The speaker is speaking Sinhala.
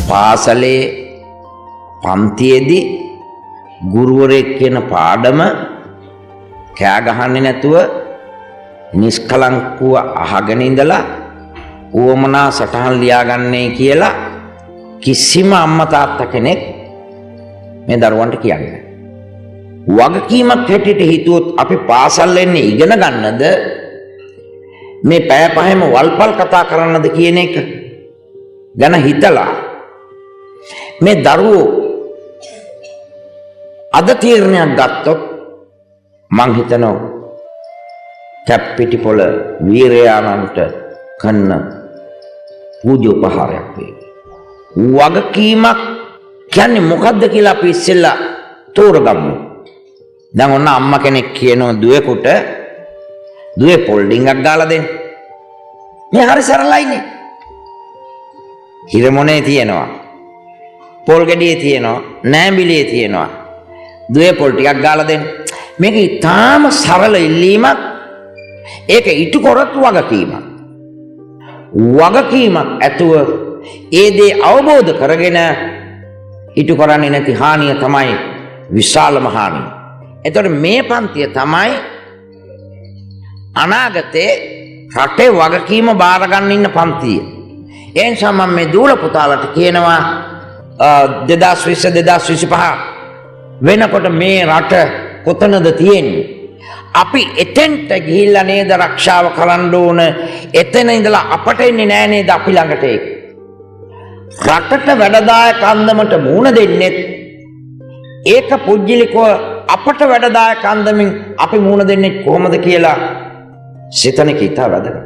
පාසලේ පන්තියේදී ගුරුවරයෙක් කියන පාඩම කෑ ගහන්නේ නැතුව නිෂ්කලංකව අහගෙන ඉඳලා උවමනා සටහන් ලියාගන්නේ කියලා කිසිම අම්මා තාත්තා කෙනෙක් මේ දරුවන්ට කියන්නේ. වගකීමක් හැටියට හිතුවොත් අපි පාසල් එන්නේ ඉගෙන ගන්නද මේ පැය පහෙම වල්පල් කතා කරන්නද කියන එක ගැන හිතලා මේ දරුවෝ අද තීරණයක් ගත්තොත් මං හිතනවා කැප්පිටිපොළ වීරයාණන්ට කන්න පූජෝපහාරයක් වේ. වගකීමක් කියන්නේ මොකද්ද කියලා අපි ඉස්සෙල්ලා තෝරගමු. දැන් ඔන්න අම්මා කෙනෙක් කියනවා දුවෙකුට දුවේ පොල් ඩිංගක් ගාලා දෙන්න. මේ හරි සරලයිනේ. හිරමොනේ තියෙනවා. පොල් ගෙඩියේ තියෙනවා. නෑඹිලියේ තියෙනවා. දුවේ පොල් ටිකක් ගාලා දෙන්න. මේක ඊටාම සරල ඉල්ලීමක්. ඒක ඊට කරත් වගකීමක්. වගකීමක් ඇතුව ඒ දේ අවබෝධ කරගෙන ඊට කරන්නේ නැති හානිය තමයි විශාලම හානිය. එතකොට මේ පන්තිය තමයි අනාගතේ රටේ වගකීම බාර ගන්න ඉන්න පන්තිය. ඒ නිසා මම මේ දූල පුතාලට කියනවා 2020 වෙනකොට මේ රට කොතනද තියෙන්නේ? අපි එතෙන්ට ගිහිල්ලා නේද ආරක්ෂාව කරන්න ඕන. එතන ඉඳලා අපට එන්නේ නෑ නේද අපි ළඟට ඒක. රටට වැඩදායක අන්දමට මුණ දෙන්නේ ඒක පුජ්‍යලිකව අපට වැඩදායක අන්දමින් අපි මුණ දෙන්නේ කොහොමද කියලා සිතන එක ඉතා වැදගත්.